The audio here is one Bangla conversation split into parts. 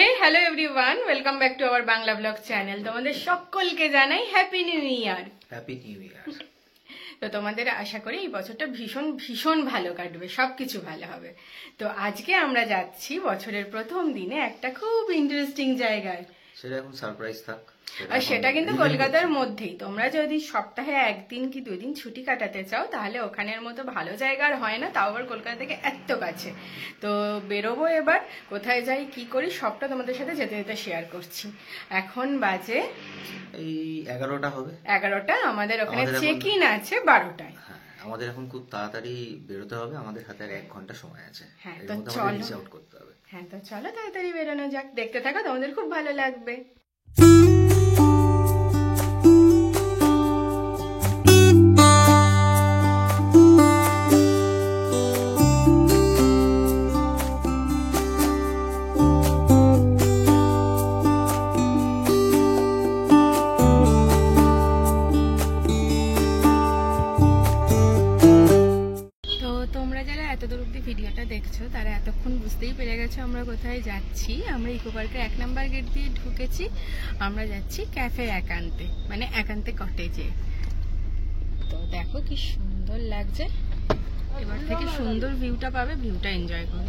Hello everyone, welcome back to our Bangla blog channel. তোমাদের সকলকে জানাই happy new year. Happy new year. তো তোমাদের আশা করি এই বছরটা ভীষণ ভীষণ ভালো কাটবে, সবকিছু ভালো হবে। তো আজকে আমরা যাচ্ছি বছরের প্রথম দিনে একটা খুব ইন্টারেস্টিং জায়গায়। সেটা এখন সারপ্রাইজ থাক। আর সেটা কিন্তু কলকাতার মধ্যেই। তোমরা যদি সপ্তাহে একদিন কি 2 দিন ছুটি কাটাতে চাও তাহলে ওখানের মতো ভালো জায়গার হয় না, তাও আবার কলকাতা থেকে এত কাছে। তো বেরোবো এবার, কোথায় যাই কি করি সবটা তোমাদের সাথে যেতে যেতে শেয়ার করছি। এখন বাজে এই 11টা হবে। 11টা, আমাদের ওখানে চেক ইন আছে 12টায়। আমাদের এখন খুব তাড়াতাড়ি বেরোতে হবে, আমাদের হাতে আর 1 ঘন্টা সময় আছে। হ্যাঁ তো চলো, রিচ আউট করতে হবে। হ্যাঁ তো চলো তাড়াতাড়ি বেরোনো যাক। দেখতে থাকো, তোমাদের খুব ভালো লাগবে। ভিডিওটা দেখছো তারা এতক্ষণ বুঝতেই পেরে গেছো আমরা কোথায় যাচ্ছি। আমরা ইকো পার্কের 1 নম্বর গেট দিয়ে ঢুকেছি, আমরা যাচ্ছি ক্যাফে একান্তে, মানে একান্তে কটেজে। তো দেখো কি সুন্দর লাগছে, এবার থেকে সুন্দর ভিউটা পাবে, ভিউটা এনজয় করো।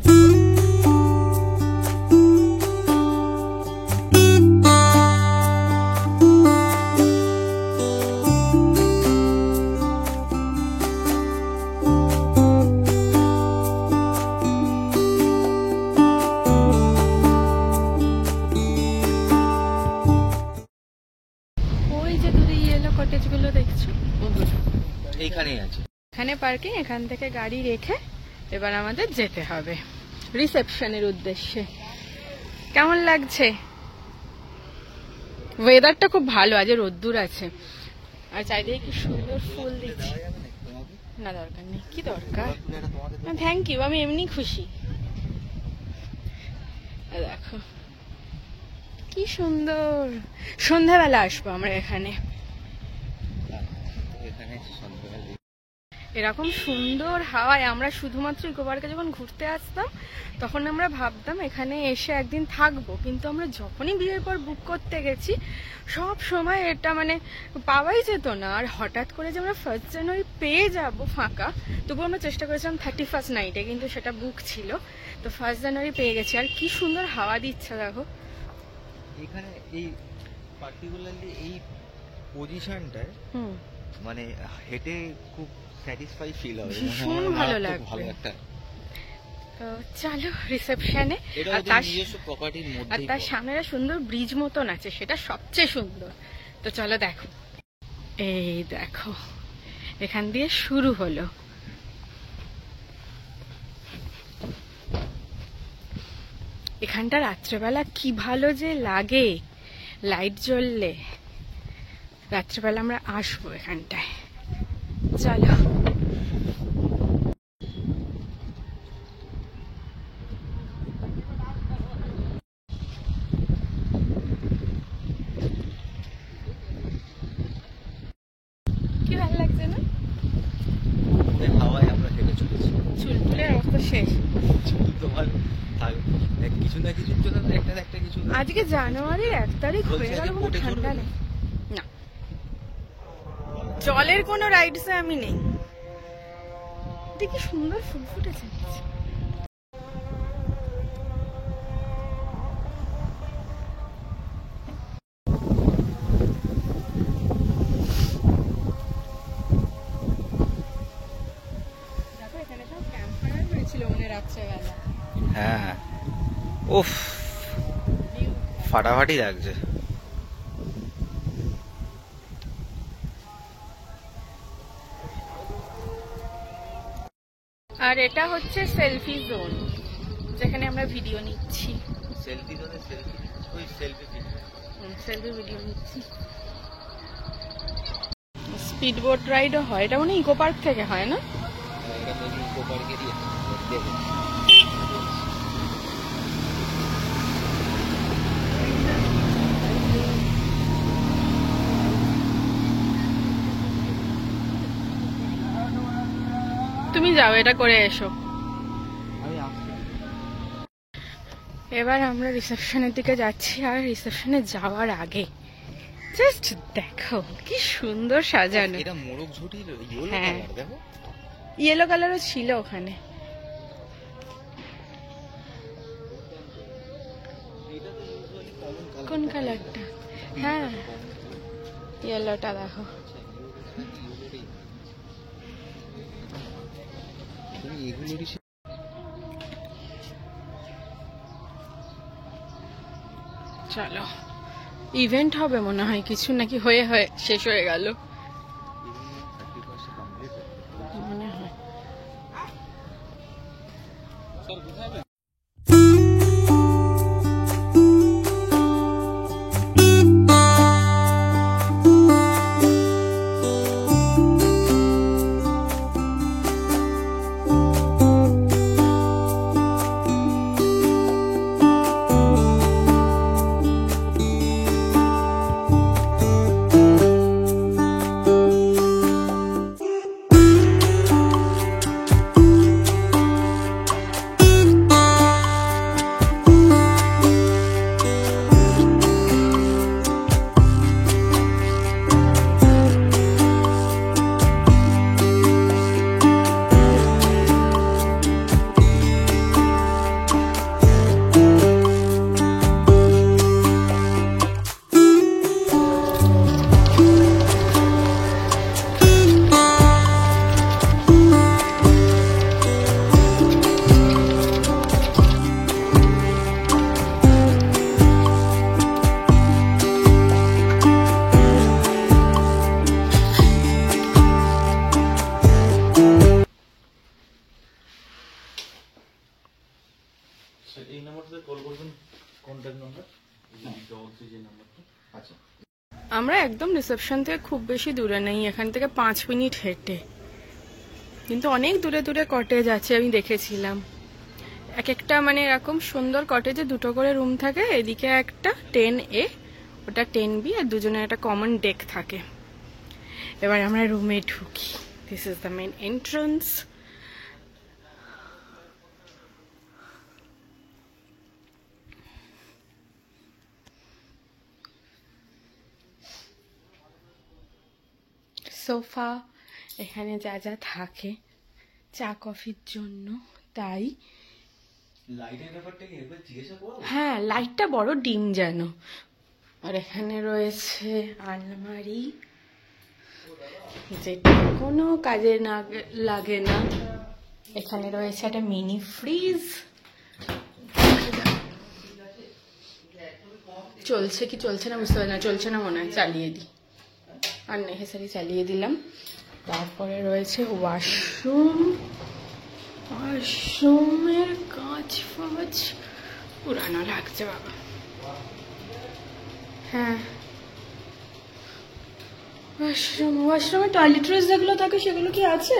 কটেজগুলো দেখছো এইখানেই আছে, এখানে পার্কিং। এখান থেকে গাড়ি রেখে এবার আমাদের যেতে হবে রিসেপশনের উদ্দেশ্যে। কেমন লাগছে? ওয়েদারটা খুব ভালো, আজ রোদ্দুর আছে আর চারিদিকে কি সুন্দর ফুল দিচ্ছে। না দরকার নেই, কি দরকার, থ্যাংক ইউ, আমি এমনি খুশি। দেখো কি সুন্দর, সন্ধ্যাবেলা আসবো আমরা এখানে। এরকম সুন্দর হাওয়ায় আমরা শুধুমাত্র ইকো পার্কে যখন ঘুরতে আসতাম তখন আমরা ভাবতাম এখানে এসে একদিন থাকবো, কিন্তু আমরা যখনই বিয়ের পর বুক করতে গেছি সব সময় এটা মানে পাওয়াই যেত না। আর হঠাৎ করে যে আমরা 1 জানুয়ারি পেয়ে যাব ফাঁকা, তবুও আমরা চেষ্টা করেছিলাম 31 নাইটে, কিন্তু সেটা বুক ছিল। তো 1 জানুয়ারি পেয়ে গেছি। আর কি সুন্দর হাওয়া দিচ্ছে দেখো এখানে, এই পার্টিকুলারলি এই পজিশনটায় মানে হেঁটে খুব স্যাটিসফাই ফিল হবে, ভীষণ ভালো লাগবে। ভালো একটা চলো রিসেপশনে। আর তার সামনে সুন্দর ব্রিজ মতন আছে, সেটা সবচেয়ে সুন্দর। তো চলো দেখো, এই দেখো এখান দিয়ে শুরু হলো। এখানটা রাত্রেবেলা কি ভালো যে লাগে, লাইট জ্বললে। রাত্রেবেলা আমরা আসবো এখানটায়, চলো। কি ভালো লাগছে না? হাওয়ায় আমরা হেঁটে চলেছি, চুলটুলের অবস্থা শেষ। কিছু না কিছুর জন্য একটা কিছু। আজকে জানুয়ারির 1 তারিখ হয়ে গেল, কোনো ঠান্ডা নেই না, জলের কোনো রাইডসে আমি নেই। দেখি সুন্দর ফুল ফুটেছে। দেখো এখানে সব ক্যাম্প ফায়ার হয়েছিল মনে রাত্রেবেলা। হ্যাঁ, উফ ফাটাফাটি লাগছে। আর এটা হচ্ছে সেলফি জোন, যেখানে আমরা ভিডিও নিচ্ছি। সেলফি জোনে সেলফি ভিডিও নিচ্ছি। স্পিড বোট রাইডও হয়, এটা মনে ইকো পার্ক থেকে হয় না? ইকো পার্কেরই। তুমি যাও, এটা করে এসো। এবার আমরা রিসেপশনের দিকে যাচ্ছি, আর রিসেপশনে যাওয়ার আগে জাস্ট দেখো কি সুন্দর সাজানো। এটা মোরগ ঝুটির ইয়েলো হ্যাঁ। কালার, দেখো ইয়েলো কালারও ছিল ওখানে। কোন কালারটা? হ্যাঁ ইয়েলোটা দেখো। এগুলোরই চলো, ইভেন্ট হবে মনে হয় কিছু, নাকি হয়ে হয়ে শেষ হয়ে গেল মনে হয়। এই নাম্বারটাতে কল করবেন, কন্ট্যাক্ট নাম্বার যে নাম্বারটা। আচ্ছা, আমরা একদম রিসেপশন থেকে খুব বেশি দূরে নেই, এখান থেকে 5 মিনিট হেঁটে, কিন্তু অনেক দূরে দূরে কটেজ আছে আমি দেখেছিলাম। এক একটা মানে এরকম সুন্দর কটেজে 2টো করে রুম থাকে, এদিকে একটা 10A, ওটা 10B, আর দুজনের একটা কমন ডেক থাকে। এবার আমরা রুমে ঢুকি। This is the main entrance. Sofa, এখানে যা যা থাকে চা কফির জন্য, তাই লাইটের ব্যাপারটা কি একবার জিজ্ঞাসা করো? হ্যাঁ, লাইটটা বড় ডিম যেন। আর এখানে রয়েছে আলমারি, যেটা কোনো কাজে না লাগে না। এখানে রয়েছে একটা মিনি ফ্রিজ। চলছে কি চলছে না বুঝতে পারছি না, চলছে না মনে হয়, চালিয়ে দিই। আননেসেসারি চালিয়ে দিলাম। তারপরে রয়েছে ওয়াশরুম। ওয়াশরুমের কাঁচ ফাঁচ পুরানো লাগছে বাবা। হ্যাঁ, ওয়াশরুমে টয়লেট্রিজ যেগুলো থাকে সেগুলো কি আছে?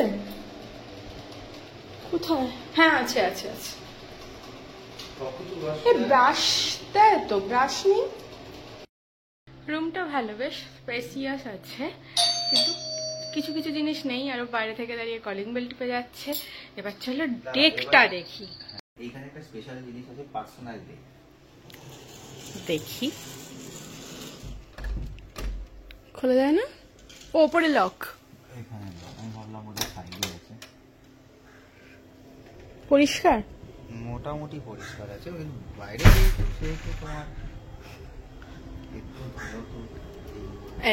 কোথায়? হ্যাঁ আছে আছে আছে। ব্রাশ দেয় তো, ব্রাশ নেই। রুমটা ভালো, বেশ স্পেসিয়াস আছে, কিন্তু কিছু কিছু জিনিস নেই। আরো বাইরে থেকে দাঁড়িয়ে কলিং বেল টিপে যাচ্ছে। এবার চলো ডেকটা দেখি। এইখানে একটা স্পেশাল জিনিস আছে, পার্সোনাল ডেক। দেখি, খোলা যায় না? ওপরে লক। এখানে আমি ভাবলাম ওদের সাইডে আছে। পরিষ্কার, মোটামুটি পরিষ্কার আছে, কিন্তু বাইরে সেহেতু তোমার একটু ভালো তো।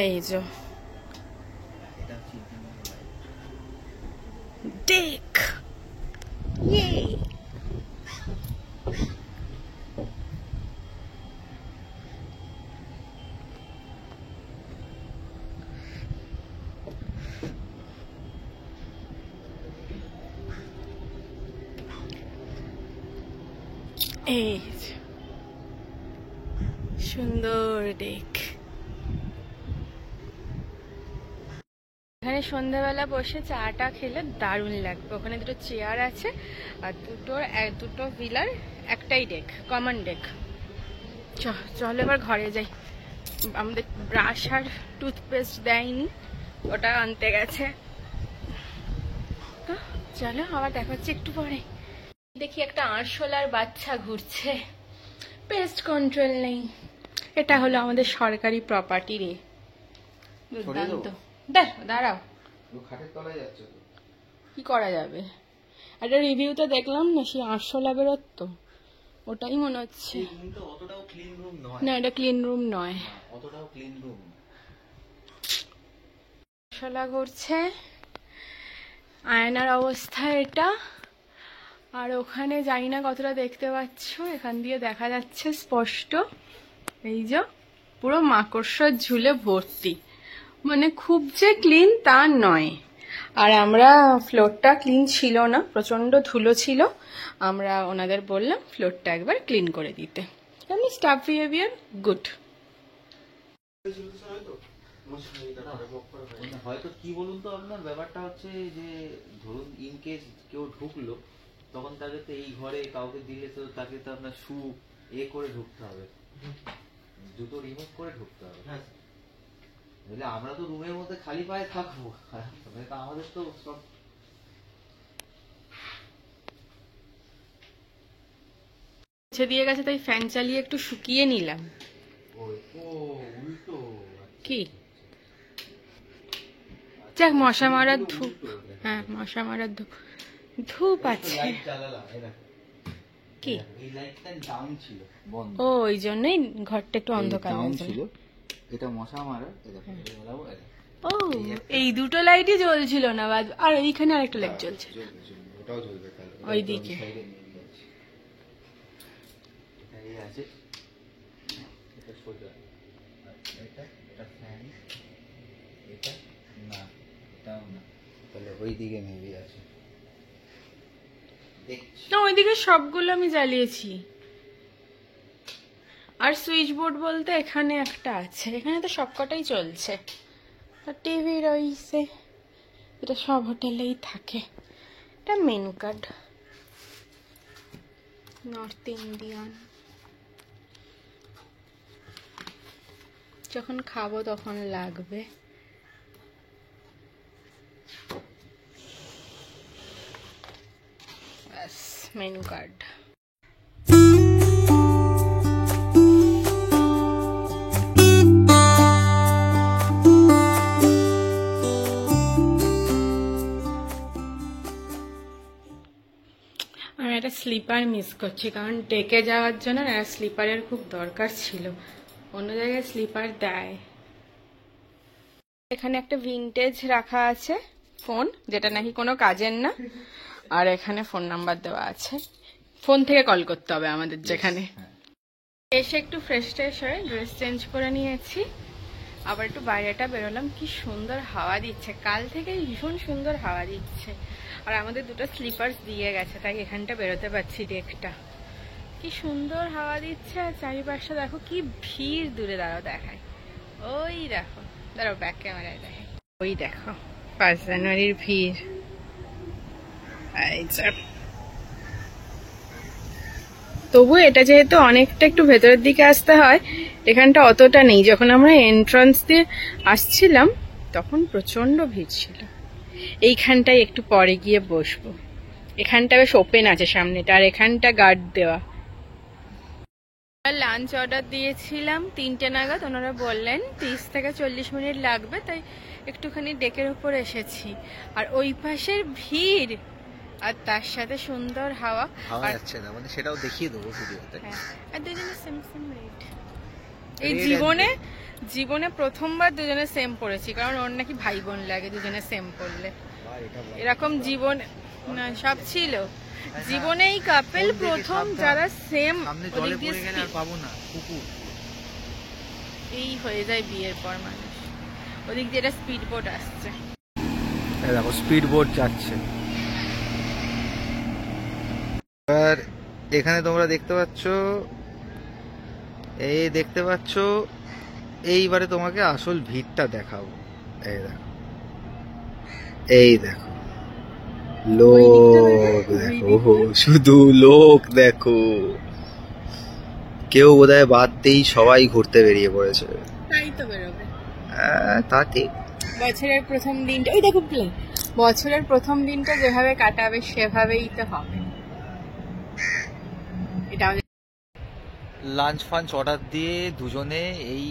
এই যে এটা ডেক, ইয়ে। এই যে সুন্দর ডেক। এখানে সন্ধ্যাবেলা বসে চাটা খেলে দারুণ লাগবে। ওখানে 2টো চেয়ার আছে, আর দুটো হুইলার, একটাই ডেক, কমন ডেক। চলো এবার ঘরে যাই। আমাদের ব্রাশ আর টুথপেস্ট দেয়নি, ওটা আনতে গেছে। তো চলো আবার দেখা হচ্ছে একটু পরে। দেখি একটা আরশোলার বাচ্চা ঘুরছে, পেস্ট কন্ট্রোল নেই। এটা হলো আমাদের সরকারি প্রপার্টি রে। দুর্দান্ত। দাঁড়াও, খাটের তলায় যাচ্ছে তো। কি করা যাবে? একটা রিভিউতে দেখলাম না, সেই 800 বেরোতো, ওটাই মনে হচ্ছে। কিন্তু অতটাও ক্লিন রুম নয়। না, এটা ক্লিন রুম নয়। অতটাও ক্লিন রুম। মশলা ঘুরছে, আয়নার অবস্থা এটা। আর ওখানে জানি না কতটা দেখতে পাচ্ছ, এখান দিয়ে দেখা যাচ্ছে স্পষ্ট। এই যে পুরো মাকড়সার ঝুলে ভর্তি, মানে খুব যে ক্লিন তা নয়। আর আমরা, ফ্লোরটা ক্লিন ছিল না, প্রচন্ড ধুলো ছিল। আমরা ওনাদের বললাম ফ্লোরটা একবার ক্লিন করে দিতে। এমনি স্টাফ বিহেভিয়ার গুড। হয়তো কি বলুন তো, আপনার ব্যাপারটা হচ্ছে যে ধরুন ইন কেস কেউ ঢুকলো, তখন তাকে তো এই ঘরে কাউকে দিলে তো তাকে তো আপনার শু করে ঢুকতে হবে, জুতো রিমুভ করে ঢুকতে হবে। বুঝলে, আমরা তো রুমের মধ্যে খালি পায়ে থাকবো, আমাদের তো সব দিয়ে গেছে, তাই ফ্যান চালিয়ে একটু শুকিয়ে নিলাম। উল্টো কি যাক, মশা মারার ধূপ। হ্যাঁ, মশা মারার ধূপ ধূপ আছে। কি এই লাইটটা ডাউন ছিল, বন্ধ। ও, ওই জন্যই ঘরটা একটু অন্ধকার ছিল। এটা মশা মারা। ও, এই দুটো লাইটই জ্বলছিল না, আর এইখানে আরেকটা লাইট জ্বলছে। ওটাও জ্বলবে ওইদিকে। এই আছে, এটা সোজা, এটা ফ্যান, এটা না, এটাও না, তাহলে ওইদিকে মেবি আছে। না, ওইদিকে সবগুলো আমি জ্বালিয়েছি। আর সুইচ বোর্ড বলতে এখানে একটা আছে, এখানে তো সবকটাই চলছে। আর টিভি রয়েছে, এটা সব হোটেলেই থাকে। এটা মেনু কার্ড, নর্থ ইন্ডিয়ান। যখন খাবো তখন লাগবে। ব্যাস, মেনু কার্ড। আমি একটা স্লিপার মিস করছি, কারণ ডেকে যাওয়ার জন্য একটা স্লিপারের খুব দরকার ছিল। অন্য জায়গায় স্লিপার দেয়। এখানে একটা ভিনটেজ রাখা আছে ফোন, যেটা নাকি কোনো কাজের না। আর এখানে ফোন নাম্বার দেওয়া আছে, ফোন থেকে কল করতে হবে আমাদের যেখানে। এসে একটু ফ্রেশ ট্রেশ হয়ে ড্রেস চেঞ্জ করে নিয়েছি, আবার একটু বাইরেটা বেরোলাম। কি সুন্দর হাওয়া দিচ্ছে, কাল থেকে ভীষণ সুন্দর হাওয়া দিচ্ছে। আর আমাদের দুটো স্লিপার্স দিয়ে গেছে, তাই এখানটা বেরোতে পারছি। ডেকটা কি সুন্দর হাওয়া দিচ্ছে, আর চারিপাশে দেখো কি ভিড়। দূরে দাঁড়াও দেখায়, ওই দেখো, দাঁড়াও ব্যাক ক্যামেরায় দেখে, ওই দেখো 5 জানুয়ারির ভিড়। তবু এটা যেহেতু অনেকটা একটু ভেতরের দিকে আসতে হয়, এখানটা অতটা নেই। যখন আমরা এন্ট্রান্স দিয়ে আসছিলাম তখন প্রচন্ড ভিড় ছিল। এইখানটায় একটু পরে গিয়ে বসবো, এখানটা বেশ ওপেন আছে সামনেটা, আর এখানটা গার্ড দেওয়া। লাঞ্চ অর্ডার দিয়েছিলাম 3টে নাগাদ, ওনারা বললেন 30 থেকে 40 মিনিট লাগবে, তাই একটুখানি ডেকের উপর এসেছি। আর ওই পাশের ভিড়, আর তার সাথে সুন্দর হাওয়া। যাচ্ছে না, মানে সেটাও দেখিয়ে দেবো ভিডিওতে। হ্যাঁ, আর দুজনে সেম সেম রেট। এই জীবনে প্রথমবার দুজনে সেম পড়েছি, কারণ ওর নাকি ভাই বোন লাগে দুজনে সেম পড়লে। এরকম জীবন না, সব ছিল জীবনেই কাপেল প্রথম যারা সেম। এই হয়ে যায় বিয়ের পর মানুষ। ওদিক যেটা স্পিড বোট আসছে, দেখো স্পিড বোট যাচ্ছে। আর এখানে তোমরা দেখতে পাচ্ছ, এইবারে তোমাকে আসল ভিড়টা দেখাবো। এই দেখো লোক দেখো, শুধু লোক দেখো। কেউ বোধহয় বাদ দেই, সবাই ঘুরতে বেরিয়ে পড়েছে। তাই তো বেরোবে। তা ঠিক। বছরের প্রথম দিনটা, ওই দেখো প্লেন, বছরের প্রথম দিনটা যেভাবে কাটাবে সেভাবেই তো হবে। এটা লাঞ্চ ফাঞ্চ অর্ডার দিয়ে দুজনে এই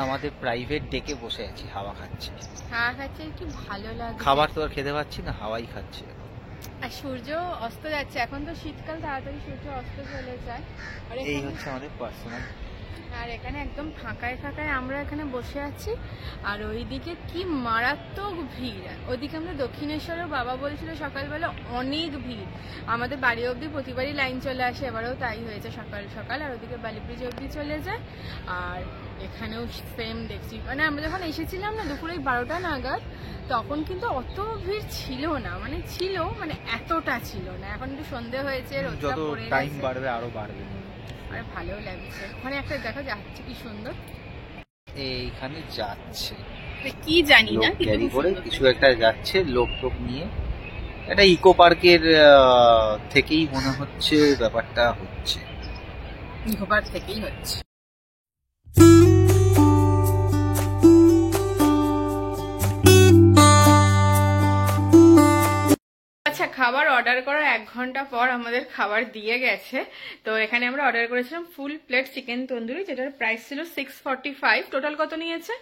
আমাদের প্রাইভেট ডেকে বসে আছি, হাওয়া খাচ্ছি। হাওয়া খাচ্ছে, কি ভালো লাগে। খাবার তো আর খেতে পাচ্ছি না, হাওয়াই খাচ্ছি। আর সূর্য অস্ত যাচ্ছে, এখন তো শীতকাল, তাড়াতাড়ি সূর্য অস্ত চলে যায়। আর এই এখানে- হচ্ছে আমাদের পার্সোনাল। আর এখানে একদম ফাঁকায় ফাঁকায় আমরা এখানে বসে আছি। আর ওইদিকে কি মারাত্মক ভিড়। ওইদিকে আমরা দক্ষিণেশ্বরেও, বাবা বলছিল সকালবেলা অনেক ভিড়। আমাদের বাড়ি অবধি প্রতিবারই লাইন চলে আসে, এবারেও তাই হয়েছে সকাল সকাল। আর ওদিকে বালিব্রিজ অবধি চলে যায়। আর এখানেও সেম দেখছি, মানে আমরা যখন এসেছিলাম না দুপুরে 12টা নাগাদ, তখন কিন্তু অত ভিড় ছিল না, মানে ছিল, মানে এতটা ছিল না। এখন একটু সন্ধে হয়েছে, রোদটা যত পড়ে টাইম গেছে। বাড়বে আরো বাড়বে। আর ভালো লাগছে। ওখানে একটা দেখো যাচ্ছে, কি সুন্দর। এইখানে যাচ্ছে কি জানি না, লোক ক্যারি করে কিছু একটা যাচ্ছে, লোক টোক নিয়ে। এটা ইকো পার্কের থেকেই মনে হচ্ছে ব্যাপারটা হচ্ছে। ইকো পার্ক থেকেই হচ্ছে। আচ্ছা, খাবার অর্ডার করার 1 ঘন্টা পর আমাদের খাবার দিয়ে গেছে। তো এখানে আমরা অর্ডার করেছিলাম ফুল প্লেট চিকেন তন্দুরি, যেটার প্রাইস ছিল 645। টোটাল কত নিয়েছে?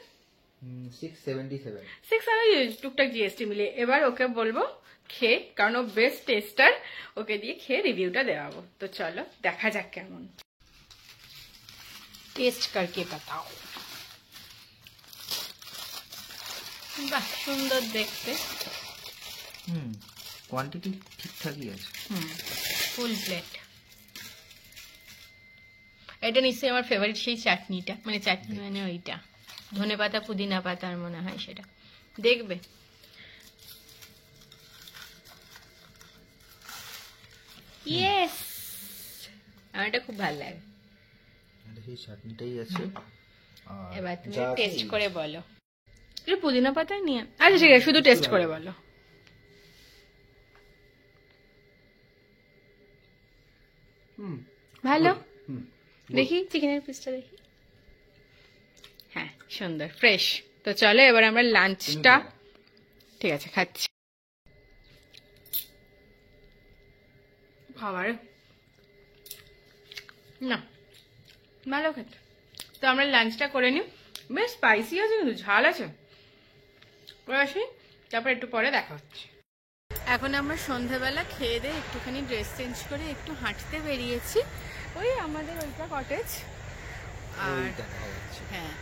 677। 6 আমি টুকটাক জিএসটি মিলিয়ে। এবার ওকে বলবো খেয়ে, কারণ ও বেস্ট টেস্টার, ওকে দিয়ে খেয়ে রিভিউটা দেওয়াবো। তো চলো দেখা যাক কেমন। টেস্ট করকে বাতাও। বাহ, সুন্দর দেখতে। কোয়ান্টিটি ঠিকঠাকই আছে। Full plate. এটা নিশ্চয়ই আমার ফেভারিট সেই চাটনিটা, মানে চাটনি মানে ওইটা ধনে পাতা পুদিনা পাতার মনে হয় সেটা। দেখবে ইয়েস, আমার এটা খুব ভালো লাগে। সেই চাটনিটাই আছে। এবার তুমি টেস্ট করে বলো। একটু পুদিনা পাতা নিয়ে, আচ্ছা ঠিক আছে, শুধু টেস্ট করে বলো। ভালো। দেখি চিকেনের পিসটা দেখি। হ্যাঁ, সুন্দর ফ্রেশ। তো চলো এবার আমরা লাঞ্চটা, ঠিক আছে খাচ্ছি। খাবার না ভালো খেতে। তো আমরা লাঞ্চটা করে নিই। বেশ স্পাইসি আছে, কিন্তু ঝাল আছে। করে আসি, তারপর একটু পরে দেখা হচ্ছে। এখন আমরা সন্ধ্যাবেলা খেয়ে দিয়ে একটুখানি ড্রেস চেঞ্জ করে একটু হাঁটতে বেরিয়েছি। ওই আমাদের ওইটা কটেজ। আর হ্যাঁ,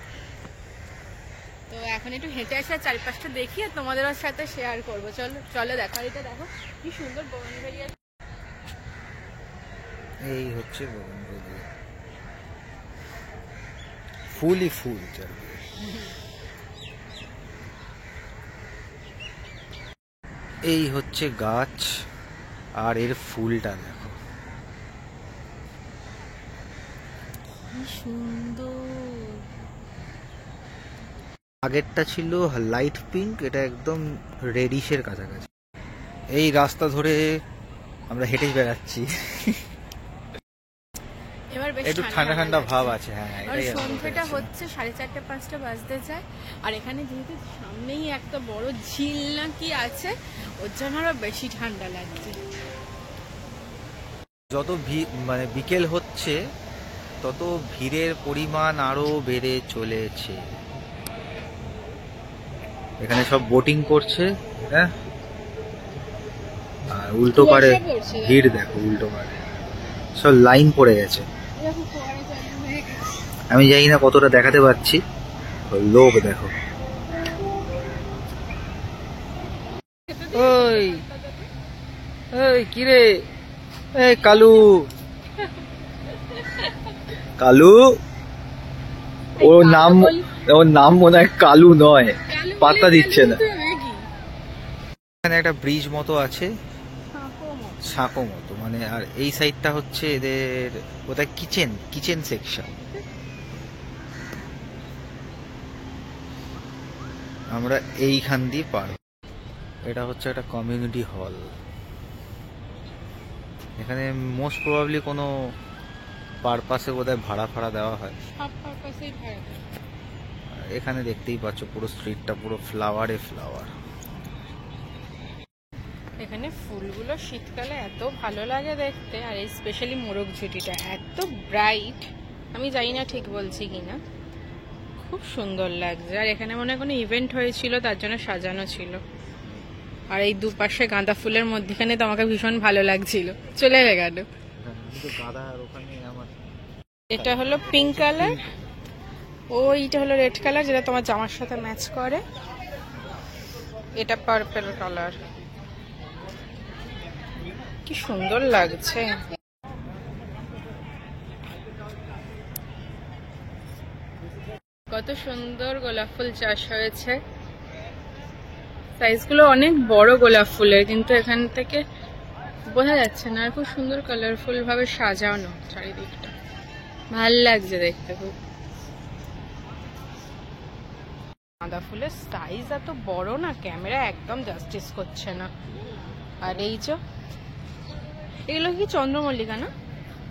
তো এখন একটু হেঁটে আসা, চারপাশটা দেখি আর তোমাদের সাথে শেয়ার করবো। চলো চলো দেখো, এটা দেখো কি সুন্দর বনভেড়ি। এই হচ্ছে বগনভেলি, ফুলই ফুল চারদিকে। এই হচ্ছে গাছ, আর এর ফুলটা দেখো কি সুন্দর। আগেরটা ছিল লাইট পিঙ্ক, এটা একদম রেডিশের কাছাকাছি। এই রাস্তা ধরে আমরা হেঁটে বেড়াচ্ছি। এবার বেশ একটু ঠান্ডা ঠান্ডা ভাব আছে। হ্যাঁ, আর এটাই সন্ধ্যেটা হচ্ছে 4:30-5টা বাজতে যায়। আর এখানে যেহেতু সামনেই একটা বড় ঝিল না কি আছে, ওর জন্য আরো বেশি ঠান্ডা লাগছে। যত মানে বিকেল হচ্ছে তত ভিড়ের পরিমাণ আরো বেড়ে চলেছে। এখানে সব বোটিং করছে, হ্যাঁ, আর উল্টো পারে ভিড় দেখো, উল্টো পারে সব লাইন পড়ে গেছে। আমি জানি না কতটা দেখাতে পাচ্ছি, লোক দেখো। ওই ওই কিরে, এই কালু, কালু, ওর নাম মনে হয় কালু নয়, পাত্তা দিচ্ছে না। এখানে একটা ব্রিজ মতো আছে, সাঁকো মতো, মানে, আর এই সাইডটা হচ্ছে এদের কোথায় কিচেন সেকশন। আমরা এইখান দিয়ে পার। এটা হচ্ছে একটা কমিউনিটি হল। এখানে মোস্ট প্রবাবলি কোনো পারপাসে বোধহয় ভাড়া দেওয়া হয়। এখানে দেখতেই পাচ্ছ পুরো স্ট্রিটটা পুরো ফ্লাওয়ারে ফ্লাওয়ার। এখানে ফুলগুলো শীতকালে এত ভালো লাগে দেখতে, আর স্পেশালি মোরগ ঝুটিটা এত ব্রাইট, আমি জানি না ঠিক বলছি কিনা। খুব সুন্দর লাগছে। আর এখানে মনে হয় কোনো ইভেন্ট হয়েছিল, তার জন্য সাজানো ছিল। আর এই দুপাশে গাঁদা ফুলের মধ্যখানে তো আমাকে ভীষণ ভালো লাগছিল। চলে গেল। এটা হলো পিঙ্ক কালার, ওইটা হলো রেড কালার যেটা তোমার জামার সাথে ম্যাচ করে। এটা পার্পল কালার, কি সুন্দর লাগছে। কত সুন্দর গোলাপ ফুল চাষ হয়েছে। সাইজগুলো অনেক বড় গোলাপ ফুলের, কিন্তু এখান থেকে বোঝা যাচ্ছে না। আর খুব সুন্দর কালারফুল ভাবে সাজানো চারিদিকটা, ভাল লাগছে দেখতে খুব। গাঁদা ফুলের সাইজ এত বড় না, ক্যামেরা একদম জাস্টিস করছে না। আর এই যে এগুলো কি চন্দ্রমল্লিকা না?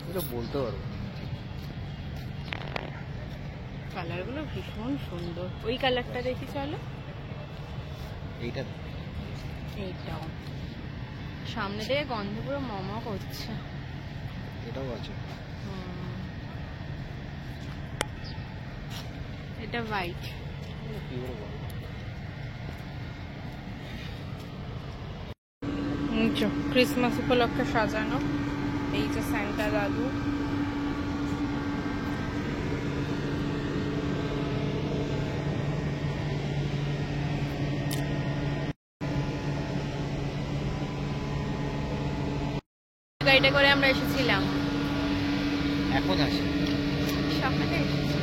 এটা বলতে পারবো। কালারগুলো ভীষণ সুন্দর। ওই কালারটা দেখি চলো। এইটাও সামনে থেকে গন্ধ পুরো মম করছে। এটাও আছে। এটা হোয়াইট। ক্রিসমাস উপলক্ষে সাজানো। এই যে সান্টা দাদু। গাড়িটা করে আমরা এসেছিলাম, এখন আসে সকালে এসেছি।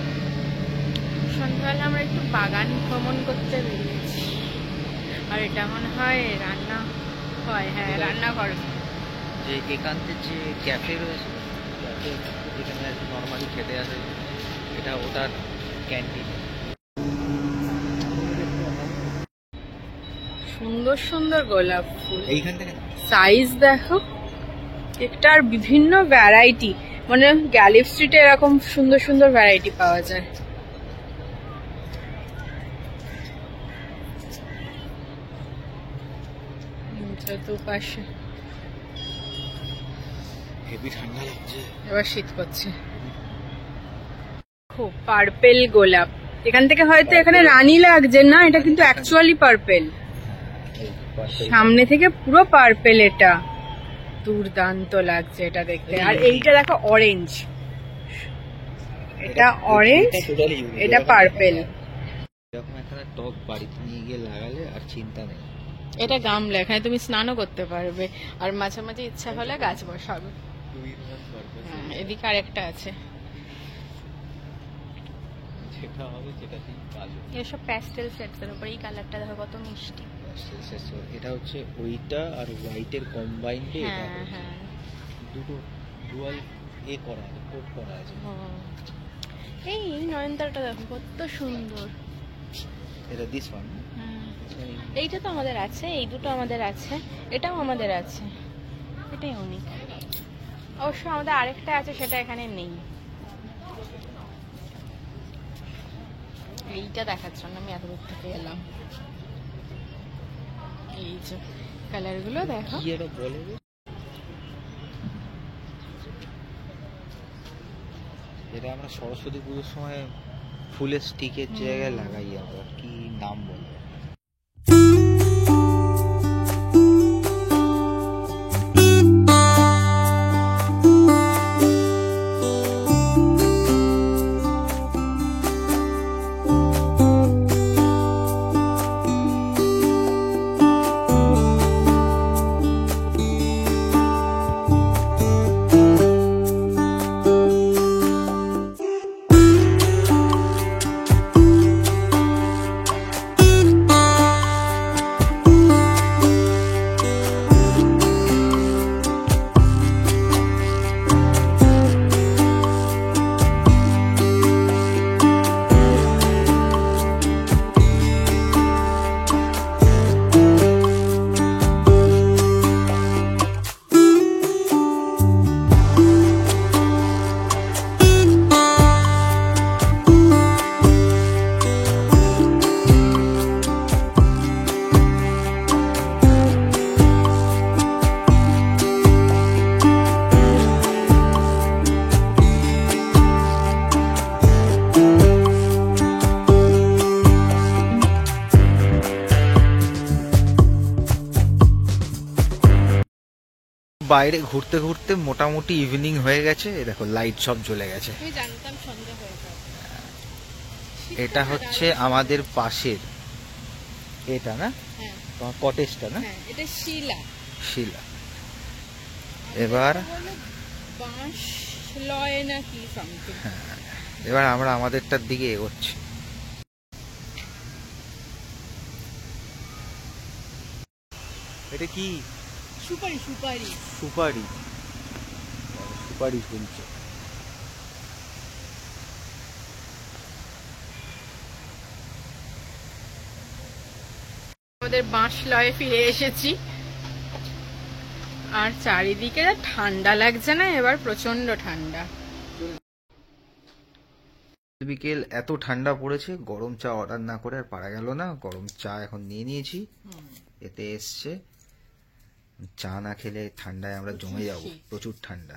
সন্ধ্যাবেলা আমরা একটু বাগান ভ্রমণ করতে বেরিয়েছি। আর এটা মনে হয় রান্না হয়, হ্যাঁ রান্না করে। যে একান্তের যে ক্যাফে রয়েছে, যেখানে নর্মালি খেতে আসে, এটা ওটার ক্যান্টিন। সুন্দর সুন্দর গোলাপ ফুল। এইখান থেকে সাইজ দেখো একটার, বিভিন্ন ভ্যারাইটি। মানে গ্যালিফ স্ট্রিটে এরকম সুন্দর সুন্দর ভ্যারাইটি পাওয়া যায়। দুপাশে হেভি ঠান্ডা লাগছে, এবার শীত করছে খুব। পার্পেল গোলাপ, এখান থেকে হয়তো এখানে রানী লাগছে না, এটা কিন্তু অ্যাকচুয়ালি পার্পেল। সামনে থেকে পুরো পার্পেল, এটা দুর্দান্ত লাগছে এটা দেখতে। আর এইটা দেখো অরেঞ্জ, এটা অরেঞ্জ, এটা পার্পেল। এরকম একটা টব বাড়িতে নিয়ে গিয়ে লাগালে আর চিন্তা নেই। এটা গামলা, এখানে তুমি স্নানও করতে পারবে। আর মাঝে মাঝে ইচ্ছা হলে গাছ বসাবে। হ্যাঁ, এদিকে আরেকটা আছে। এসব প্যাস্টেল সেটস এর উপর এই কালারটা দেখো কত মিষ্টি। এটা হচ্ছে ওইটা আর হোয়াইটের কম্বাইন্ডে। হ্যাঁ হ্যাঁ, দুটো ডুয়াল করা আছে, কোট করা আছে। এই নয়নতারাটা দেখো কত সুন্দর। এটা দিস ওয়ান। এইটা তো আমাদের আছে, এই দুটো আমাদের আছে, এটাও আমাদের আছে। এটাই অনেক। অবশ্য আমাদের আরেকটা আছে, সেটা এখানে নেই। এইটা দেখার জন্য আমি এত দূর থেকে এলাম। এই যে কালার গুলো দেখো। এটা আমরা সরস্বতী পুজোর সময় ফুলের স্টিকের জায়গায় লাগাই, আমরা কি নাম বলে। বাইরে ঘুরতে ঘুরতে মোটামুটি ইভিনিং হয়ে গেছে। এই দেখো লাইট সব জ্বলে গেছে। আমি জানতাম সন্ধ্যা হয়ে যাবে। এটা হচ্ছে আমাদের পাশের, এটা না হ্যাঁ তোমার কটেজটা না? হ্যাঁ, এটা শিলা। শিলা। এবার বলে বাঁশ লয় না কি সামথিং। এবার আমরা আমাদেরটার দিকে এগোচ্ছি। এটা কি? সুপারি সুপারি। সুপারি, সুপারি ঝুলছে। আমাদের বাঁশলয়ে ফিরে এসেছি। আর চারিদিকে যা ঠান্ডা লাগছে না, এবার প্রচন্ড ঠান্ডা। বিকেল এত ঠান্ডা পড়েছে, গরম চা অর্ডার না করে আর পারা গেল না। গরম চা এখন নিয়ে নিয়েছি, এতে এসছে। চা না খেলে ঠান্ডায় আমরা জমে যাব, প্রচুর ঠান্ডা।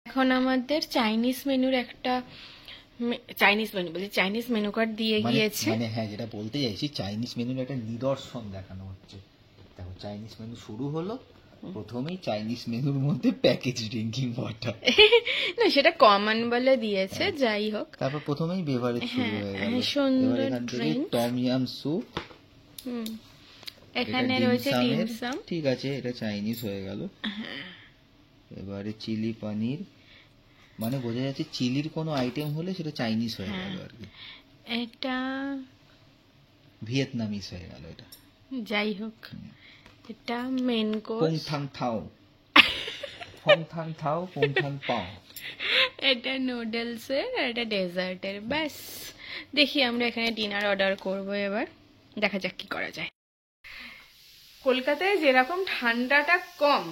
এখন আমাদের চাইনিজ মেনুর একটা চাইনিজ মেনু বলি চাইনিজ মেনু কার্ড দিয়ে গিয়েছে। মানে হ্যাঁ, যেটা বলতে চাইছি, চাইনিজ মেনুর একটা নিদর্শন দেখানো হচ্ছে। দেখো চাইনিজ মেনু শুরু হলো, প্রথমেই চাইনিজ মেনুর মধ্যে প্যাকেজ ড্রিঙ্কিং ওয়াটার। না, সেটা কমন বলে দিয়েছে, যাই হোক। তারপর প্রথমেই বেভারেজ শুরু হয়ে গেল। সুন্দর এবার এখান থেকে ড্রিঙ্ক। টম ইয়াম স্যুপ, এখানে রয়েছে ডিমসাম। ঠিক আছে, এটা চাইনিজ হয়ে গেল। এবারে চিলি পনির, মানে বোঝা যাচ্ছে চিলির কোনো আইটেম হলে সেটা চাইনিজ হয়ে গেল আর কি। এটা ভিয়েতনামিজ হয়ে গেল এটা। যাই হোক, এটা মেন পং কোর্স। থাং থাও, পং থাং থাও, পং থাং পাও। এটা নুডলসের, এটা ডেজার্টের। ব্যাস, দেখি আমরা এখানে ডিনার অর্ডার করব। এবার দেখা যাক কি করা যায়। কলকাতায় যেরকম ঠান্ডাটা কম,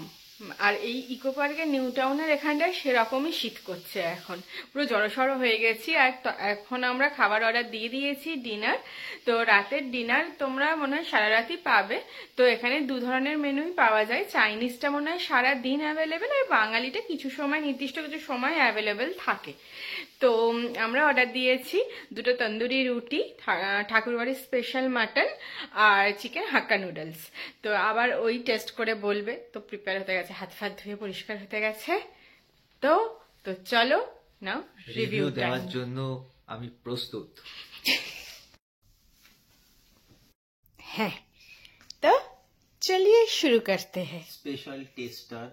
আর এই ইকো পার্কের নিউ টাউনের এখানটায় সেরকমই শীত করছে এখন। পুরো জড়সড় হয়ে গেছি। আর এখন আমরা খাবার অর্ডার দিয়ে দিয়েছি, ডিনার। তো রাতের ডিনার তোমরা মনে হয় সারা রাতই পাবে। তো এখানে দু ধরনের মেনুই পাওয়া যায়। চাইনিজটা মনে হয় সারা দিন অ্যাভেলেবেল, আর বাঙালিটা কিছু সময়, নির্দিষ্ট কিছু সময় অ্যাভেলেবেল থাকে। তো আমরা অর্ডার দিয়েছি দুটো তন্দুরি রুটি, ঠাকুরবাড়ির স্পেশাল মাটন, আর চিকেন হাক্কা নুডলস। তো আবার ওই টেস্ট করে বলবে। তো প্রিপেয়ার হতে গেছে, হাত ফাত ধুয়ে পরিষ্কার হতে গেছে। তো তো চলো নাও রিভিউ দেওয়ার জন্য আমি প্রস্তুত। হ্যাঁ, তো চলিয়ে শুরু করতে হ্যাঁ। স্পেশাল টেস্টার,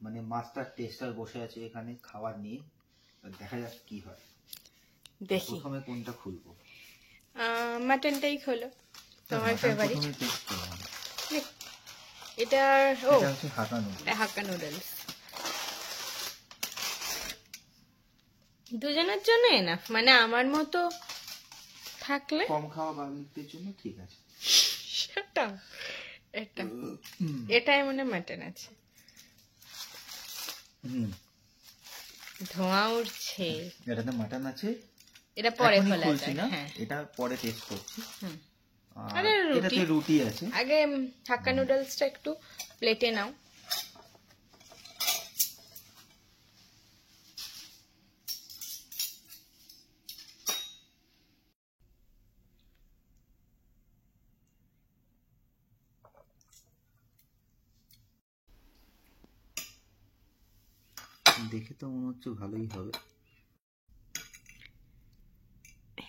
মানে মাস্টার টেস্টার বসে আছে এখানে খাবার নিয়ে। দেখা যাক কি হয়। দেখি প্রথমে কোনটা খুলবো? মাটনটাই খোলো, তোমার ফেভারিট। প্রথমে টেস্ট করলাম। এটা ও এটা হচ্ছে হাক্কা নুডলস। হাক্কা নুডলস দুজনের জন্য এনাফ, মানে আমার মতো থাকলে। কম খাওয়া বাঙালিদের জন্য ঠিক আছে। সেটা এটা এটাই মনে মাটন আছে। ধোঁয়া উঠছে। এটাতে মাটন আছে, এটা পরে এখনই খোলা খুলছি যায়। না, হ্যাঁ, এটা পরে টেস্ট করছি। আর আরে রুটি। এটাতে রুটি আছে। আগে হাক্কা নুডলসটা একটু প্লেটে নাও। দেখে তো মনে হচ্ছে ভালোই হবে।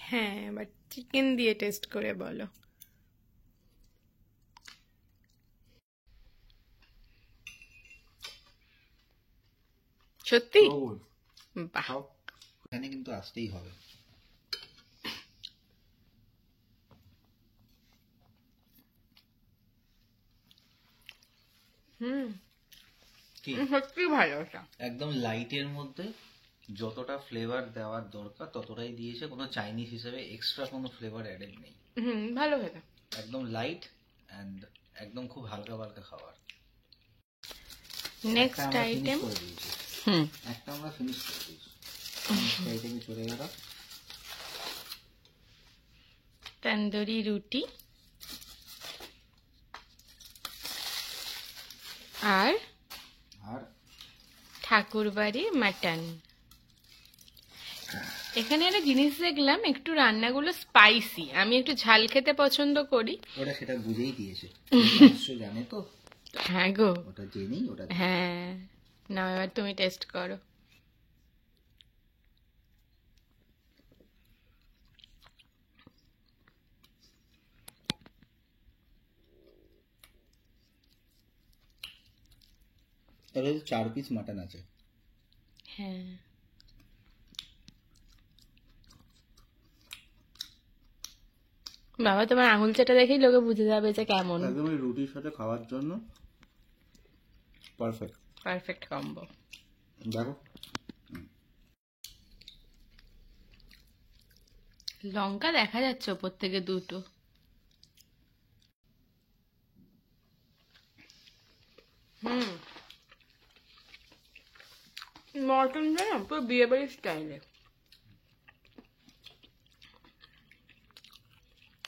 হ্যাঁ, এবার চিকেন দিয়ে টেস্ট করে বলো। সত্যি? বাহ, এখানে কিন্তু আসতেই হবে। সত্যি ভালো। এটা একদম লাইটের মধ্যে যতটা ফ্লেভার দেওয়ার দরকার ততটাই দিয়েছে। কোনো চাইনিজ হিসেবে এক্সট্রা কোনো ফ্লেভার অ্যাডেড নেই। ভালো খেতে। একদম লাইট এন্ড একদম খুব হালকা হালকা খাবার। Next item. একটা আমরা ফিনিশ করে দিয়েছি। আইটেমে চলে গেল তন্দুরি রুটি আর ঠাকুরবাড়ির মাটন। এখানে একটা জিনিস দেখলাম, একটু রান্নাগুলো স্পাইসি। আমি একটু ঝাল খেতে পছন্দ করি। ওটা সেটা বুঝেই দিয়েছে, জানে তো। হ্যাঁ গো, ওটা জেনেই ওটা হ্যাঁ। না এবার তুমি টেস্ট করো। তাহলে 4 পিস মাটন আছে। হ্যাঁ বাবা, তোমার আঙুল চাটা দেখেই লোকে বুঝে যাবে যে কেমন। একদম এই রুটির সাথে খাওয়ার জন্য পারফেক্ট। Perfect combo. দেখো লঙ্কা দেখা যাচ্ছে ওপর থেকে দুটো। মটনটা না পুরো বিয়ে বাড়ির স্টাইলে,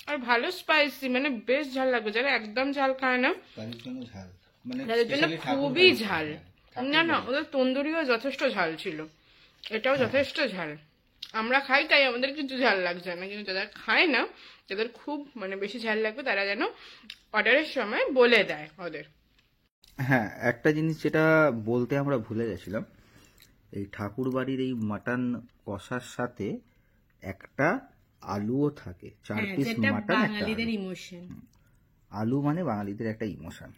আর ভালো স্পাইসি, মানে বেশ ঝাল লাগবে। যারা একদম ঝাল খায় না তাদের জন্য ঝাল, মানে তাদের জন্য খুবই ঝাল। না না, ওদের তন্দুরিও যথেষ্ট ঝাল ছিল, এটাও যথেষ্ট ঝাল। আমরা খাই তাই আমাদের কিছু ঝাল লাগছে না, কিন্তু যারা খায় না, যাদের খুব মানে বেশি ঝাল লাগবে, তারা যেন অর্ডারের সময় বলে দেয় ওদের। হ্যাঁ, একটা জিনিস যেটা বলতে আমরা ভুলে গেছিলাম, এই ঠাকুর বাড়ির এই মাটন কষার সাথে একটা আলুও থাকে। 4 পিস মাটন, বাঙালিদের ইমোশন। আলু মানে বাঙালিদের একটা ইমোশন।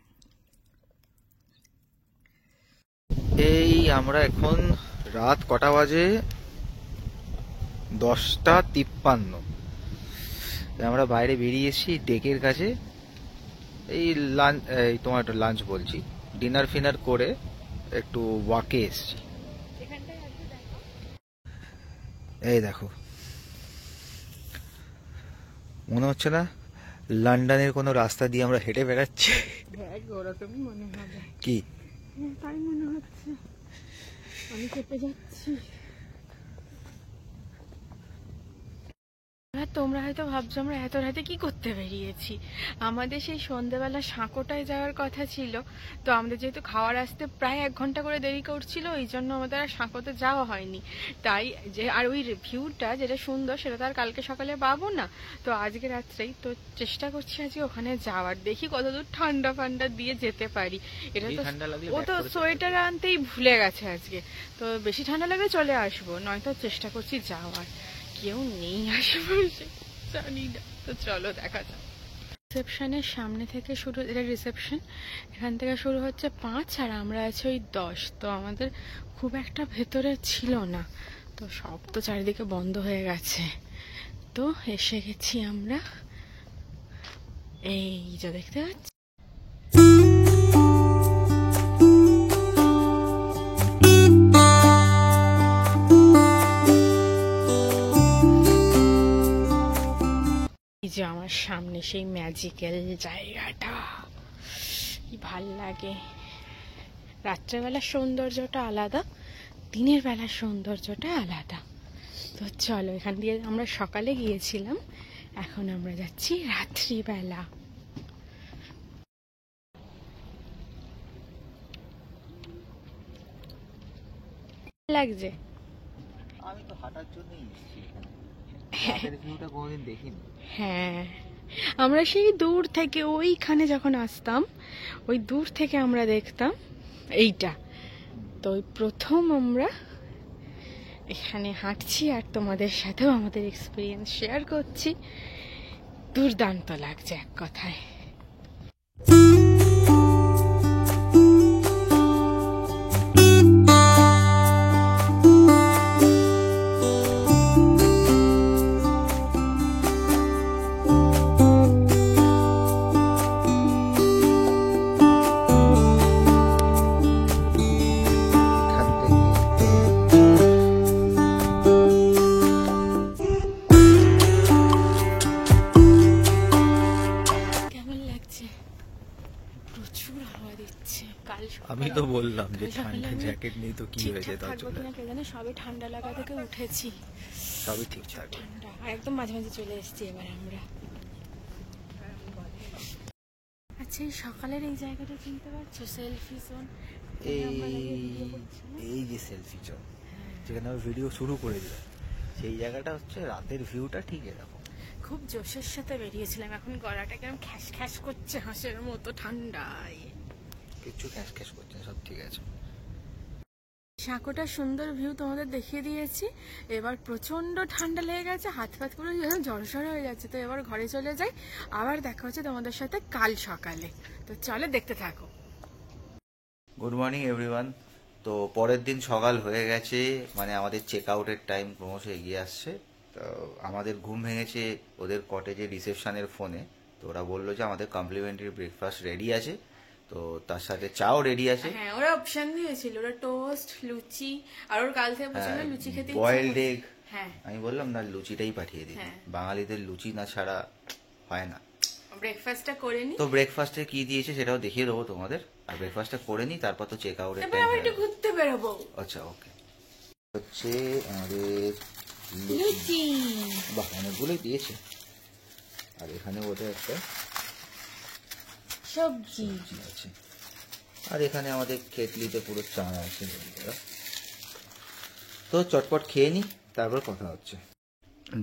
এই আমরা এখন রাত কটা বাজে? 10:53। আমরা বাইরে বেরিয়েছি ডেকের কাছে, এই লাঞ্চ, এই তোমার একটু লাঞ্চ বলছি, ডিনার ফিনার করে একটু ওয়াকে এসছি। এই দেখো, মনে হচ্ছে না লন্ডনের কোনো রাস্তা দিয়ে আমরা হেঁটে বেড়াচ্ছি? ওরকমই মনে হবে। কি তাই মনে হচ্ছে, আমি চেপে যাচ্ছি। তোমরা হয়তো ভাবছো আমরা এত রাতে কি করতে বেরিয়েছি। আমাদের সেই সন্ধ্যেবেলা সাঁকোটায় যাওয়ার কথা ছিল, তো আমাদের যেহেতু খাওয়ার আসতে প্রায় 1 ঘন্টা করে দেরি করছিল, এই জন্য আমাদের আর সাঁকোতে যাওয়া হয়নি। তাই যে আর ওই ভিউটা যেটা সুন্দর সেটা তো আর কালকে সকালে পাবো না, তো আজকে রাত্রেই তো চেষ্টা করছি আজকে ওখানে যাওয়ার। দেখি কতদূর ঠান্ডা ফান্ডা দিয়ে যেতে পারি। এটা তো ও তো সোয়েটার আনতেই ভুলে গেছে আজকে, তো বেশি ঠান্ডা লাগলে চলে আসবো, নয়তো চেষ্টা করছি যাওয়ার। কেউ নেই আশেপাশে, জানি না, তো চলো দেখা যাক। রিসেপশনের সামনে থেকে শুরু, এটা রিসেপশন, এখান থেকে শুরু হচ্ছে 5 আর আমরা আছি ওই 10। তো আমাদের খুব একটা ভেতরে ছিল না, তো সব তো চারিদিকে বন্ধ হয়ে গেছে। তো এসে গেছি আমরা, এই যে দেখতে পাচ্ছি। যে আমার সামনে সেই ম্যাজিক্যাল জায়গাটা, কি ভাল লাগে। রাত্রেবেলার সৌন্দর্যটা আলাদা, দিনের বেলার সৌন্দর্যটা আলাদা। তো চলো, এখান দিয়ে আমরা সকালে গিয়েছিলাম, এখন আমরা যাচ্ছি রাত্রিবেলা। লাগছে, আমি তো হাঁটার জন্যই এসেছি, রাতের ভিউটা কোনোদিন দেখিনি। হ্যাঁ, আমরা সেই দূর থেকে ওইখানে যখন আসতাম, ওই দূর থেকে আমরা দেখতাম এইটা। তো ওই প্রথম আমরা এখানে হাঁটছি আর তোমাদের সাথেও আমাদের এক্সপিরিয়েন্স শেয়ার করছি। দুর্দান্ত লাগছে এক কথায়। আমি তো বললাম যে ঠান্ডা জ্যাকেট নেই, তো কি হয়েছে? তার জন্য সবে ঠান্ডা লাগা থেকে উঠেছি, সবই ঠিকঠাক। ঠান্ডা আর একদম মাঝে মাঝে চলে এসেছি এবার আমরা। আচ্ছা, এই সকালের এই জায়গাটা চিনতে পারছো? Selfie zone. এই যে সেলফি জোন, যেখানে আমরা ভিডিও শুরু করে দিলাম, সেই জায়গাটা হচ্ছে রাতের ভিউটা ঠিক এরকম। খুব জোশের সাথে বেরিয়েছিলাম, এখন গলাটা কেমন খ্যাস খ্যাস করছে, হাঁসের মতো ঠান্ডায়। কিছু ক্যাশ ক্যাশ করছে না, সব ঠিক আছে। সাঁকোটা সুন্দর ভিউ তোমাদের দেখিয়ে দিয়েছি। এবার প্রচন্ড ঠান্ডা লেগে গেছে, হাত ফাত পুরো জ্বর হয়ে যাচ্ছে। তো এবার ঘরে চলে যাই, আবার দেখা হচ্ছে তোমাদের সাথে কাল সকালে। তো চলো দেখতে থাকো। Good morning everyone. তো পরের দিন সকাল হয়ে গেছে, মানে আমাদের চেক আউটের টাইম ক্রমশ এগিয়ে আসছে। তো আমাদের ঘুম ভেঙেছে ওদের কটেজে রিসেপশনের ফোনে। তো ওরা বললো যে আমাদের কমপ্লিমেন্টারি ব্রেকফাস্ট রেডি আছে, তো তার সাথে চাও রেডি আছে। হ্যাঁ, ওরা অপশন দিয়েছিল, ওরা টোস্ট, লুচি, আর ওর কাল থেকে প্রচন্ড লুচি খেতে বয়েলড এগ। হ্যাঁ, আমি বললাম না, লুচিটাই পাঠিয়ে দিই, বাঙালিদের লুচি না ছাড়া হয় না। ব্রেকফাস্টটা করে নি। তো ব্রেকফাস্টে কি দিয়েছে সেটাও দেখিয়ে দেবো তোমাদের। আর ব্রেকফাস্টটা করে নি, তারপর তো চেক আউটের তারপর টাইম। আমরা একটু ঘুরতে বেরোবো। আচ্ছা, ওকে। হচ্ছে আমাদের লুচি। বাহ, অনেকগুলোই দিয়েছে। আর এখানে ওদের একটা সবজি আছে। আর এখানে আমাদের কেটলিতে পুরো চা আছে। তো চটপট খেয়ে নি, তারপর কথা হচ্ছে।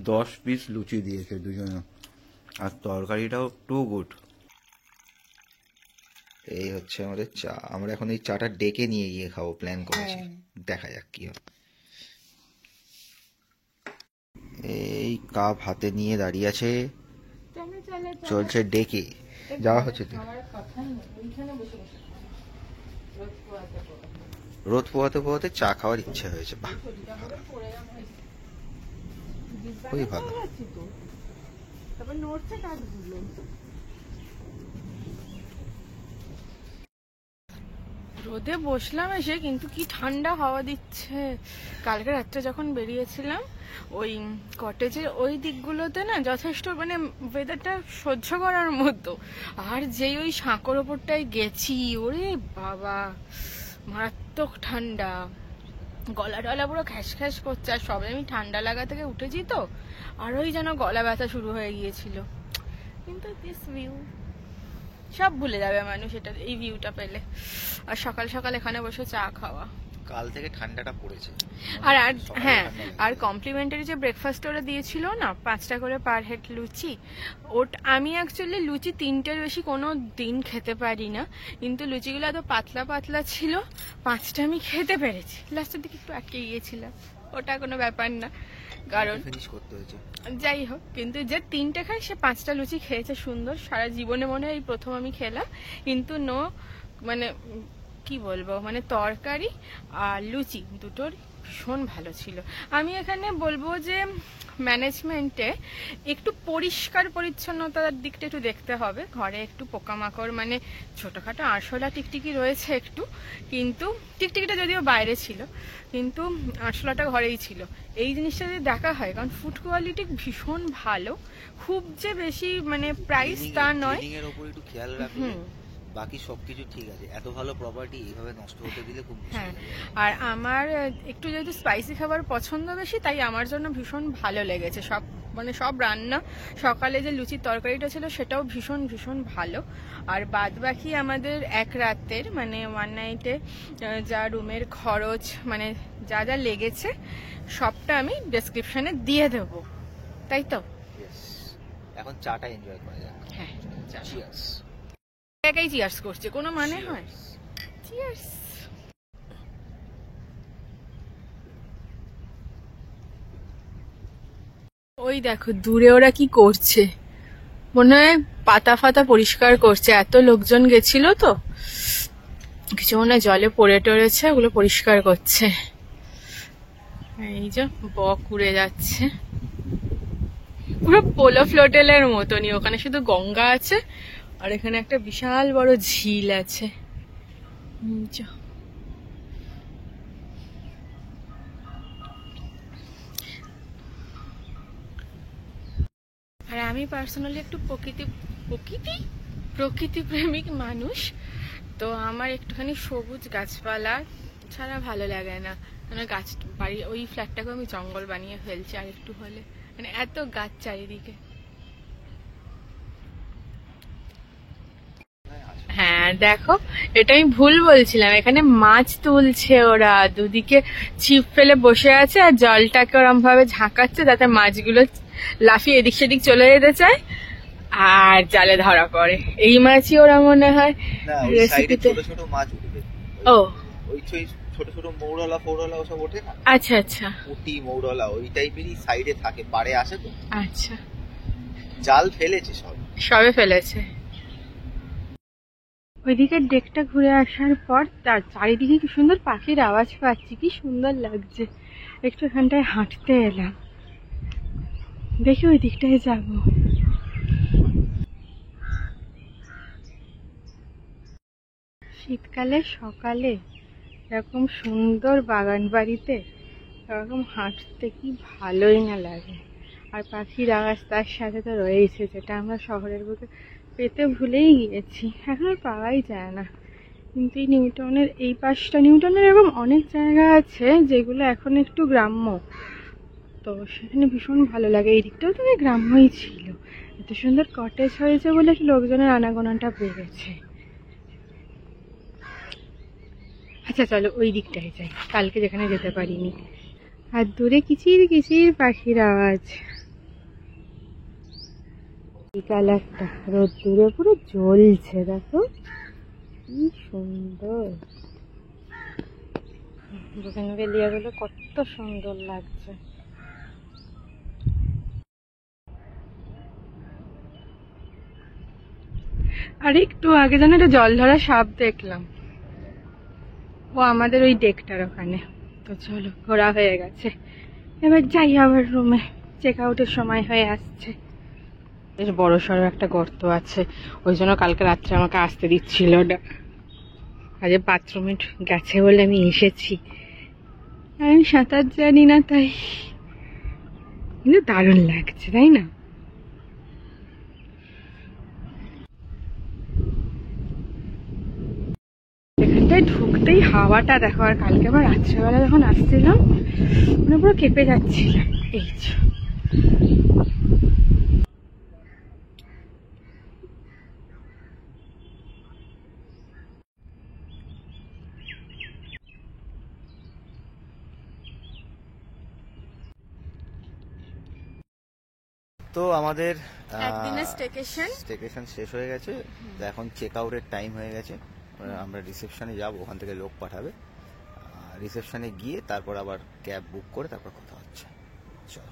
10 পিস লুচি দিয়েছে দুজনে, আর তরকারিটাও টু গুড। এই হচ্ছে আমাদের চা। আমরা এখন এই চাটা ডেকে নিয়ে গিয়ে খাবো প্ল্যান করেছি, দেখা যাক কি হয়। এই কাপ হাতে নিয়ে দাঁড়িয়ে আছে, চলছে ডেকে যাওয়া হচ্ছে। রোদ পোহাতে পোহাতে চা খাওয়ার ইচ্ছে হয়েছে। বাহ, খুবই ভালো। রোদে বসলাম এসে, কিন্তু কি ঠান্ডা হাওয়া দিচ্ছে। কালকে রাত্রে যখন বেরিয়েছিলাম ওই কটেজের ওই দিকগুলোতে না যথেষ্ট মানে ওয়েদারটা সহ্য করার মতো। আর যেই ওই সাঁকোর ওপরটায় গেছি, ওরে বাবা মারাত্মক ঠান্ডা, গলা টলা পুরো খ্যাস খ্যাস করছে। আর সবে আমি ঠান্ডা লাগা থেকে উঠেছি, তো আরোই যেন গলা ব্যথা শুরু হয়ে গিয়েছিল। কিন্তু দিস ভিউ সব ভুলে যাবে মানুষ এটা, এই ভিউটা পেলে। আর সকাল সকাল এখানে বসে চা খাওয়া। কাল থেকে ঠান্ডাটা পড়েছে। আর হ্যাঁ, আর কমপ্লিমেন্টারি যে ব্রেকফাস্ট ওরা দিয়েছিল না, 5টা করে পার হেড লুচি, ওটা আমি অ্যাকচুয়ালি লুচি 3টের বেশি কোনো দিন খেতে পারি না, কিন্তু লুচিগুলো এত পাতলা পাতলা ছিল, 5টা আমি খেতে পেরেছি। লাস্টের দিকে একটু আটকে গিয়েছিলাম, ওটা কোনো ব্যাপার না, কারণ ফিনিশ করতে হয়েছে। যাই হোক, কিন্তু যে 3টে খায় সে 5টা লুচি খেয়েছে সুন্দর। সারা জীবনে মনে হয় এই প্রথম আমি খেলাম, কিন্তু মানে কি বলবো, মানে তরকারি আর লুচি দুটোর ভীষণ ভালো ছিল। আমি এখানে বলবো যে ম্যানেজমেন্টে একটু পরিষ্কার পরিচ্ছন্নতার দিকটা একটু দেখতে হবে। ঘরে একটু পোকামাকড় মানে ছোটোখাটো আরশোলা টিকটিকি রয়েছে একটু, কিন্তু টিকটিকিটা যদিও বাইরে ছিল, কিন্তু আরশোলাটা ঘরেই ছিল। এই জিনিসটা যদি দেখা হয়, কারণ ফুড কোয়ালিটি ভীষণ ভালো, খুব যে বেশি মানে প্রাইস তা নয়। এর উপর একটু খেয়াল রাখলে বাকি সবকিছু ঠিক আছে। এত ভালো প্রপার্টি এইভাবে নষ্ট হতে দিলে খুব মুশকিল। হ্যাঁ, আর আমার একটু যেহেতু স্পাইসি খাবার পছন্দ বেশি, তাই আমার জন্য ভীষণ ভালো লেগেছে সব, মানে সব রান্না। সকালে যে লুচির তরকারিটা ছিল সেটাও ভীষণ ভীষণ ভালো। আর বাদ বাকি আমাদের এক রাতের মানে 1 নাইটে যা রুমের খরচ মানে যা যা লেগেছে সবটা আমি ডেসক্রিপশনে দিয়ে দেবো, তাই তো? এখন চাটা এনজয় করা যাক। হ্যাঁ, চিয়ার্স। একাই চিয়ার্স করছে, কোনো মানে হয়? চিয়ার্স। ওই দেখো দূরে ওরা কি করছে, মনে হয় পাতা ফাতা পরিষ্কার করছে। এত লোকজন গেছিল তো, কিছু মনে হয় জলে পড়ে টড়েছে, ওগুলো পরিষ্কার করছে। এই যে বক উড়ে যাচ্ছে, পুরো পোলো ফ্লোটেলের মতনই। ওখানে শুধু গঙ্গা আছে, আর এখানে একটা বিশাল বড় ঝিল আছে। আর আমি পার্সোনালি একটু প্রকৃতি প্রেমিক মানুষ, তো আমার একটুখানি সবুজ গাছপালা ছাড়া ভালো লাগে না। মানে গাছ বাড়ি ওই ফ্ল্যাটটাকে আমি জঙ্গল বানিয়ে ফেলছি আর একটু হলে, মানে এত গাছ চারিদিকে। হ্যাঁ দেখো, এটা আমি ভুল বলছিলাম, এখানে মাছ তুলছে ওরা, দুদিকে ছিপ ফেলে বসে আছে আর জলটাকে ওরম ভাবে ঝাঁকাচ্ছে যাতে মাছগুলো লাফিয়ে এদিক সেদিক চলে যেতে চায়। আর জালে ধরা পড়ে। এই মাছই ওরা মনে হয় না ওই সাইডে রেসিপিতে। ছোট ছোট মাছ উঠবে। ও ওই ছোট ছোট মৌরলা ফৌরলা ওসব ওঠে না, আচ্ছা আচ্ছা পুঁটি মৌরলা ওই টাইপেরই সাইডে থাকে, পাড়ে আসে তো, আচ্ছা, জাল ফেলেছে সব। সবে ফেলেছে। ওইদিকে ডেকটা ঘুরে আসার পর তার চারিদিকে কি সুন্দর পাখির আওয়াজ পাচ্ছি, কি সুন্দর লাগছে। একটু এখানটায় হাঁটতে এলাম, দেখি ওই দিকটায় যাব। শীতকালে সকালে এরকম সুন্দর বাগান বাড়িতে এরকম হাঁটতে কি ভালোই না লাগে। আর পাখির আওয়াজ তার সাথে তো রয়েছে, যেটা আমরা শহরের বুকে পেতে ভুলেই গিয়েছি, এখন আর পাওয়াই যায় না। কিন্তু এই নিউটাউনের এই পাশটা, নিউটাউনের এরকম অনেক জায়গা আছে যেগুলো এখন একটু গ্রাম্য, তো সেখানে ভীষণ ভালো লাগে। এই দিকটাও তো গ্রাম্যই ছিল, এত সুন্দর কটেজ হয়েছে বলে লোকজনের আনাগোনাটা বেড়েছে। আচ্ছা চলো ওই দিকটায় যাই, কালকে যেখানে যেতে পারিনি। আর দূরে কিচির কিচির পাখির আওয়াজ। বিকাল একটা, রোদ দূরে পুরো জ্বলছে, দেখো কি সুন্দর। বোগেনভেলিয়াগুলো কত সুন্দর লাগছে। আর একটু আগে যেন একটা জল ধরা সাপ দেখলাম, ও আমাদের ওই ডেকটার ওখানে। তো চলো, ঘোরা হয়ে গেছে, এবার যাই আবার রুমে, চেক আউটের সময় হয়ে আসছে। বেশ বড় সড়ো একটা গর্ত আছে, ওই জন্য কালকে রাত্রে আমাকে আসতে দিচ্ছিল না। আজকে বাথরুমে গেছে বলে আমি এসেছি, আমি সাঁতার জানি না তাই, কিন্তু দারুণ লাগছে তাই না? এখানটায় ঢুকতেই হাওয়াটা দেখো, আর কালকে আবার রাত্রেবেলা যখন আসছিলাম মানে পুরো কেঁপে যাচ্ছিলাম। এই তো আমাদের একদিনের স্টেকেশন শেষ হয়ে গেছে, তো এখন চেক আউটের টাইম হয়ে গেছে। আমরা রিসেপশনে যাব, ওখান থেকে লোক পাঠাবে, রিসেপশনে গিয়ে তারপর আবার ক্যাব বুক করে তারপর কথা হচ্ছে। চলো।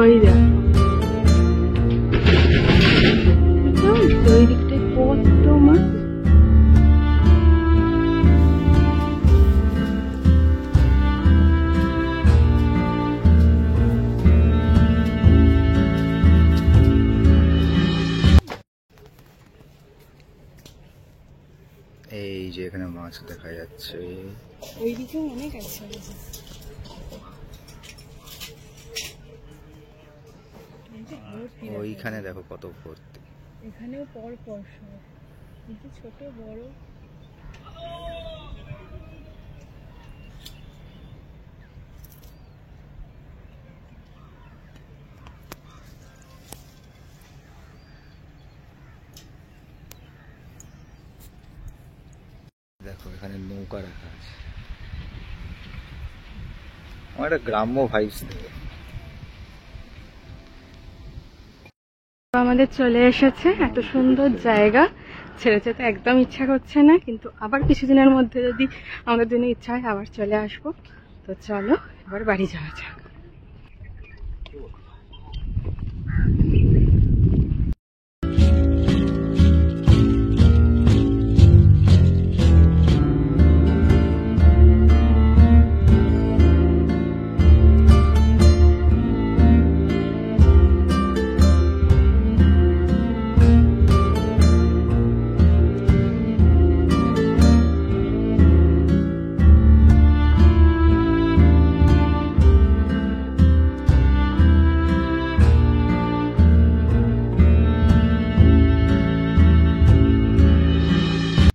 ওই দেখো ওই দিকটায় কত মাছ। এই যে এখানে মাছ দেখা যাচ্ছে, ওইদিকে অনেক আছে। ওইখানে দেখো কত ভর্তি। এখানেও পর পর সব ছোট বড়। দেখো এখানে নৌকা রাখা আছে, আমার একটা গ্রাম্য ভাইবস দেবে। আমাদের চলে এসেছে, এত সুন্দর জায়গা ছেড়ে যেতে একদম ইচ্ছা করছে না, কিন্তু আবার কিছুদিনের মধ্যে যদি আমাদের জন্য ইচ্ছা হয় আবার চলে আসবো। তো চলো এবার বাড়ি যাওয়া যাক।